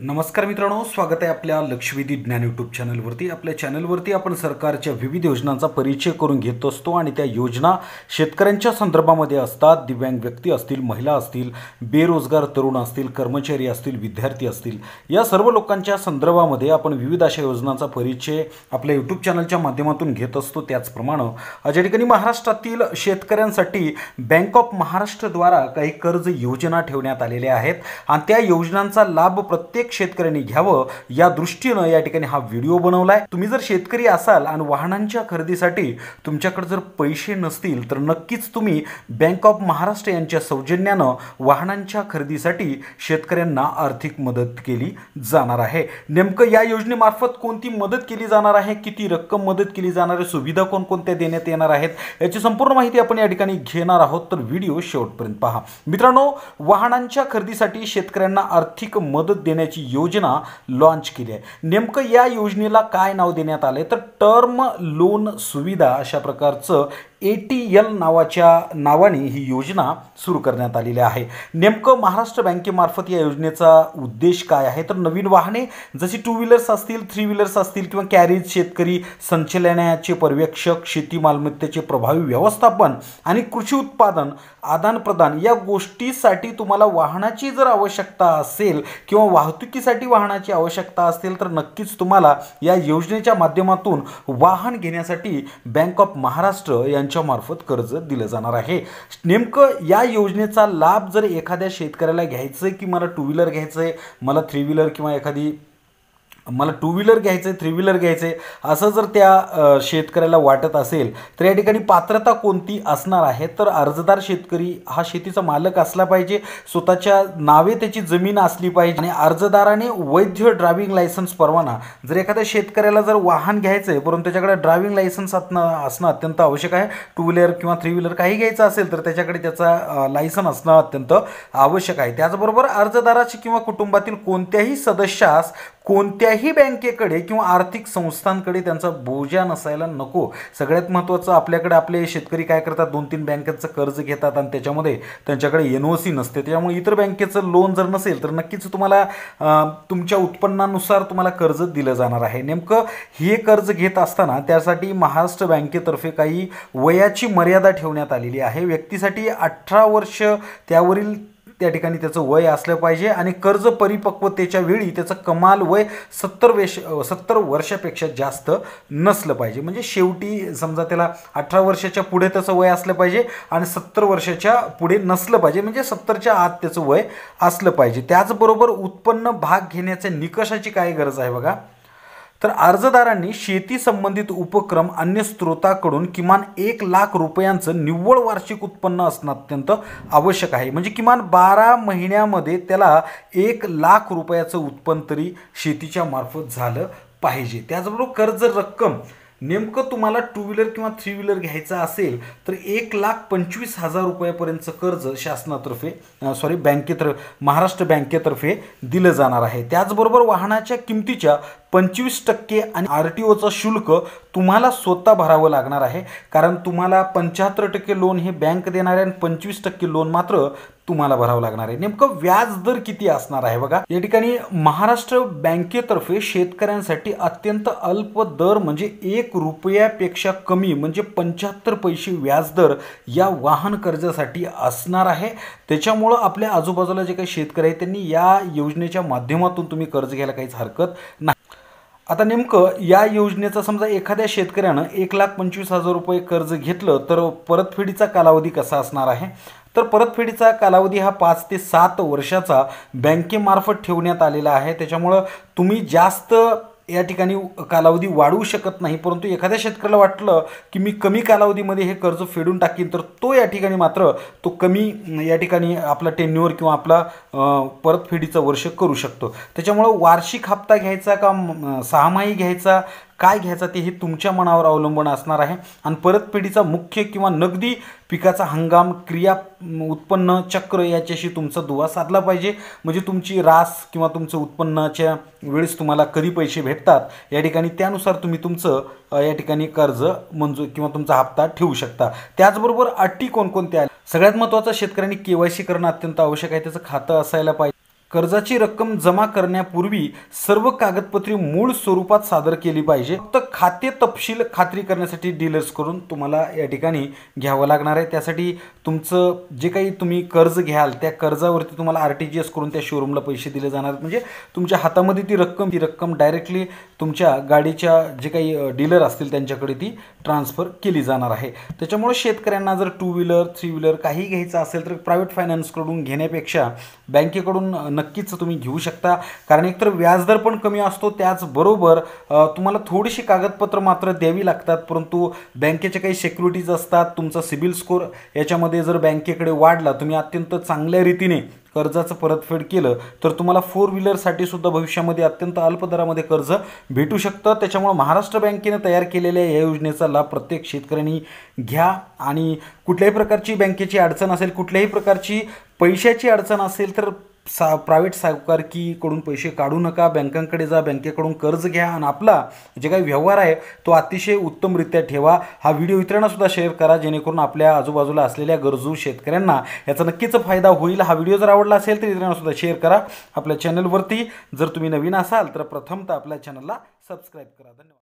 नमस्कार मित्रांनो, स्वागत आहे आपल्या लक्षवेधी ज्ञान यूट्यूब चॅनलवरती। आपल्या चॅनलवरती आपण सरकारच्या विविध योजनांचा परिचय करून घेत असतो आणि त्या योजना शेतकऱ्यांच्या संदर्भामध्ये असतात। दिव्यांग व्यक्ती असतील, महिला असतील, बेरोजगार तरुण असतील, कर्मचारी असतील, विद्यार्थी असतील, या सर्व लोकांच्या संदर्भामध्ये आपण विविध अशा योजनांचा परिचय आपल्या यूट्यूब चॅनलच्या माध्यमातून घेत असतो। त्याचप्रमाणे आज या ठिकाणी महाराष्ट्रातील शेतकऱ्यांसाठी बँक ऑफ महाराष्ट्रद्वारा काही कर्ज योजना ठेवण्यात आलेल्या आहेत आणि त्या योजनांचा लाभ प्रत्येक शेतकऱ्यांनी घ्यावं या दृष्टीने या ठिकाणी हा व्हिडिओ बनवलाय। तुम्ही जर शेतकरी असाल आणि वाहनांच्या खरेदीसाठी तुमच्याकडे जर पैसे नसतील तर नक्कीच तुम्ही बँक ऑफ महाराष्ट्र यांच्या सौजन्याने वाहनांच्या खरेदीसाठी शेतकऱ्यांना आर्थिक मदत केली जाणार आहे। नेमकं या योजनेमार्फत कोणती मदत केली जाणार आहे, किती रक्कम मदत केली जाणार आहे, सुविधा कोणकोणत्या देण्यात येणार आहेत याची संपूर्ण माहिती आपण या ठिकाणी घेणार आहोत, तर व्हिडिओ शेवटपर्यंत पहा। मित्रांनो, वाहनांच्या खरेदीसाठी शेतकऱ्यांना आर्थिक मदत देण्याची योजना लॉन्च केली आहे। नेमकं या योजनेला काय नाव देण्यात आले तर टर्म लोन सुविधा अशा प्रकारचं ATL नावाने ही योजना सुरू करण्यात आलेली आहे। नेमकं महाराष्ट्र बँकेमार्फत या योजनेचा उद्देश काय आहे तर नवीन वाहने जशी 2 व्हीलर्स असतील, 3 व्हीलर्स असतील किंवा कॅरेज, शेतकरी संचालनाचे पर्यवेक्षक, शेती मालमत्तेचे प्रभावी व्यवस्थापन आणि कृषी उत्पादन आदान प्रदान या गोष्टीसाठी तुम्हाला वाहनाची जर आवश्यकता असेल किंवा वाहतुकीसाठी वाहनाची आवश्यकता असेल तर नक्कीच तुम्हाला या योजनेच्या माध्यमातून वाहन घेण्यासाठी बँक ऑफ महाराष्ट्र यांच्या मार्फत कर्ज दिलं जाणार आहे। नेमकं या योजनेचा लाभ जर एखाद्या शेतकऱ्याला घ्यायचं आहे की मला 2 व्हीलर घ्यायचं आहे, मला 3 व्हीलर किंवा मला 2 व्हीलर घ्यायचं आहे, 3 व्हीलर घ्यायचं आहे असं जर त्या शेतकऱ्याला वाटत असेल तर या ठिकाणी पात्रता कोणती असणार आहे तर अर्जदार शेतकरी हा शेतीचा मालक असला पाहिजे, स्वतःच्या नावे त्याची जमीन असली पाहिजे आणि अर्जदाराने वैध ड्रायव्हिंग लायसन्स परवाना। जर एखाद्या शेतकऱ्याला जर वाहन घ्यायचं आहे परंतु त्याच्याकडे ड्रायव्हिंग लायसन्स असणं अत्यंत आवश्यक आहे। 2 व्हीलर किंवा 3 व्हीलर काही घ्यायचं असेल तर त्याच्याकडे त्याचा लायसन असणं अत्यंत आवश्यक आहे। त्याचबरोबर अर्जदाराचे किंवा कुटुंबातील कोणत्याही सदस्यास कोणत्याही बँकेकडे किंवा आर्थिक संस्थांकडे त्यांचा बोजा नसायला नको। सगळ्यात महत्त्वाचं, आपल्याकडे आपले शेतकरी काय करतात, 2-3 बँकेचं कर्ज घेतात आणि त्याच्यामध्ये त्यांच्याकडे NOC नसते, त्यामुळे इतर बँकेचं लोन जर नसेल तर नक्कीच तुम्हाला तुमच्या उत्पन्नानुसार तुम्हाला कर्ज दिलं जाणार आहे। नेमकं हे कर्ज घेत असताना त्यासाठी महाराष्ट्र बँकेतर्फे काही वयाची मर्यादा ठेवण्यात आलेली आहे। व्यक्तीसाठी 18 वर्ष त्यावरील त्या ठिकाणी त्याचं वय असलं पाहिजे आणि कर्ज परिपक्वतेच्या वेळी त्याचं कमाल वय 70 वर्षापेक्षा जास्त नसलं पाहिजे। म्हणजे शेवटी समजा त्याला 18 वर्षाच्या पुढे त्याचं वय असलं पाहिजे आणि 70 वर्षाच्या पुढे नसलं पाहिजे, म्हणजे 70च्या आत त्याचं वय असलं पाहिजे। त्याचबरोबर उत्पन्न भाग घेण्याच्या निकषाची काय गरज आहे बघा, तर अर्जदारांनी शेती संबंधित उपक्रम अन्य स्रोताकडून किमान 1 लाख रुपयांचं निव्वळ वार्षिक उत्पन्न असणं अत्यंत आवश्यक आहे। म्हणजे किमान 12 महिन्यामध्ये त्याला 1 लाख रुपयाचं उत्पन्न तरी शेतीच्या मार्फत झालं पाहिजे। त्याचबरोबर कर्ज रक्कम, नेमकं तुम्हाला 2 व्हीलर किंवा 3 व्हीलर घ्यायचं असेल तर 1,25,000 रुपयापर्यंतचं कर्ज शासनातर्फे महाराष्ट्र बँकेतर्फे दिलं जाणार आहे। त्याचबरोबर वाहनाच्या किमतीच्या 25% आणि RTOचं शुल्क तुम्हाला स्वतः भरावं लागणार आहे, कारण तुम्हाला 75% लोन हे बँक देणार आहे आणि 25% लोन मात्र तुम्हाला भरावं लागणार आहे। नेमकं व्याज दर किती असणार आहे बघा, या ठिकाणी महाराष्ट्र बँकेतर्फे शेतकऱ्यांसाठी अत्यंत अल्प दर म्हणजे 1 रुपयापेक्षा कमी म्हणजे 75 पैसे व्याजदर या वाहन कर्जासाठी असणार आहे। त्याच्यामुळं आपल्या आजूबाजूला जे काही शेतकरी आहेत त्यांनी या योजनेच्या माध्यमातून तुम्ही कर्ज घ्यायला काहीच हरकत नाही। आता नेमकं या योजनेचा समजा एखाद्या शेतकऱ्यानं 1,25,000 रुपये कर्ज घेतलं तर परतफेडीचा कालावधी कसा असणार आहे तर परतफेडीचा कालावधी हा 5 ते 7 वर्षाचा बँकेमार्फत ठेवण्यात आलेला आहे। त्याच्यामुळं तुम्ही जास्त या ठिकाणी कालावधी वाढवू शकत नाही, परंतु एखाद्या शेतकऱ्याला वाटलं की मी कमी कालावधीमध्ये हे कर्ज फेडून टाकीन तर तो या ठिकाणी मात्र तो कमी या ठिकाणी आपला टेन्युअर किंवा आपला परतफेडीचं वर्ष करू शकतो। त्याच्यामुळं वार्षिक हप्ता घ्यायचा का 6माही घ्यायचा, काय घ्यायचा ते हे तुमच्या मनावर अवलंबून असणार आहे। आणि परतफेडीचा मुख्य किंवा नगदी पिकाचा हंगाम, क्रिया, उत्पन्न चक्र याच्याशी तुमचा दुवा साधला पाहिजे, म्हणजे तुमची रास किंवा तुमचं उत्पन्नाच्या वेळेस तुम्हाला कधी पैसे भेटतात या ठिकाणी त्यानुसार तुम्ही तुमचं या ठिकाणी कर्ज मंजूर किंवा तुमचा हप्ता ठेवू शकता। त्याचबरोबर अटी कोणकोणत्या, सगळ्यात महत्त्वाचं शेतकऱ्यांनी KYC करणं अत्यंत आवश्यक आहे, त्याचं खातं असायला पाहिजे। कर्जाची रक्कम जमा करण्यापूर्वी सर्व कागदपत्रे मूळ स्वरूपात सादर केली पाहिजे। फक्त खाते तपशील खात्री करण्यासाठी डीलर्सकडून तुम्हाला या ठिकाणी घ्यावं लागणार आहे। त्यासाठी तुमचं जे काही तुम्ही कर्ज घ्याल त्या कर्जावरती तुम्हाला RTGS करून त्या शोरूमला पैसे दिले जाणार, म्हणजे तुमच्या हातामध्ये ती रक्कम डायरेक्टली तुमच्या गाडीच्या जे काही डीलर असतील त्यांच्याकडे ती ट्रान्सफर केली जाणार आहे। त्याच्यामुळे शेतकऱ्यांना जर 2 व्हीलर 3 व्हीलर काही घ्यायचं असेल तर प्रायव्हेट फायनान्सकडून घेण्यापेक्षा बँकेकडून नक्कीच तुम्ही घेऊ शकता, कारण एकतर व्याजदर पण कमी असतो, त्याचबरोबर तुम्हाला थोडीशी कागदपत्र मात्र द्यावी लागतात, परंतु बँकेच्या काही सिक्युरिटीज असतात। तुमचा सिबिल स्कोर याच्यामध्ये जर बँकेकडे वाढला, तुम्ही अत्यंत चांगल्या रीतीने कर्जाचं परतफेड केलं तर तुम्हाला 4 व्हीलरसाठी सुद्धा भविष्यामध्ये अत्यंत अल्प दरामध्ये कर्ज भेटू शकतं। त्याच्यामुळे महाराष्ट्र बँकेने तयार केलेल्या या योजनेचा लाभ प्रत्येक शेतकऱ्यांनी घ्या आणि कुठल्याही प्रकारची बँकेची अडचण असेल, कुठल्याही प्रकारची पैशाची अडचण असेल तर प्रायव्हेट सावकारकीकडून पैसे काढू नका, बँकांकडे जा, बँकेकडून कर्ज घ्या आणि आपला जे काही व्यवहार आहे तो अतिशय उत्तमरित्या ठेवा। हा व्हिडिओ इतरांना सुद्धा शेअर करा, जेणेकरून आपल्या आजूबाजूला असलेल्या गरजू शेतकऱ्यांना याचा नक्कीच फायदा होईल। हा व्हिडिओ जर आवडला असेल तर इतरांना सुद्धा शेअर करा। आपल्या चॅनलवरती जर तुम्ही नवीन असाल तर प्रथमतः आपल्या चॅनलला सबस्क्राईब करा। धन्यवाद।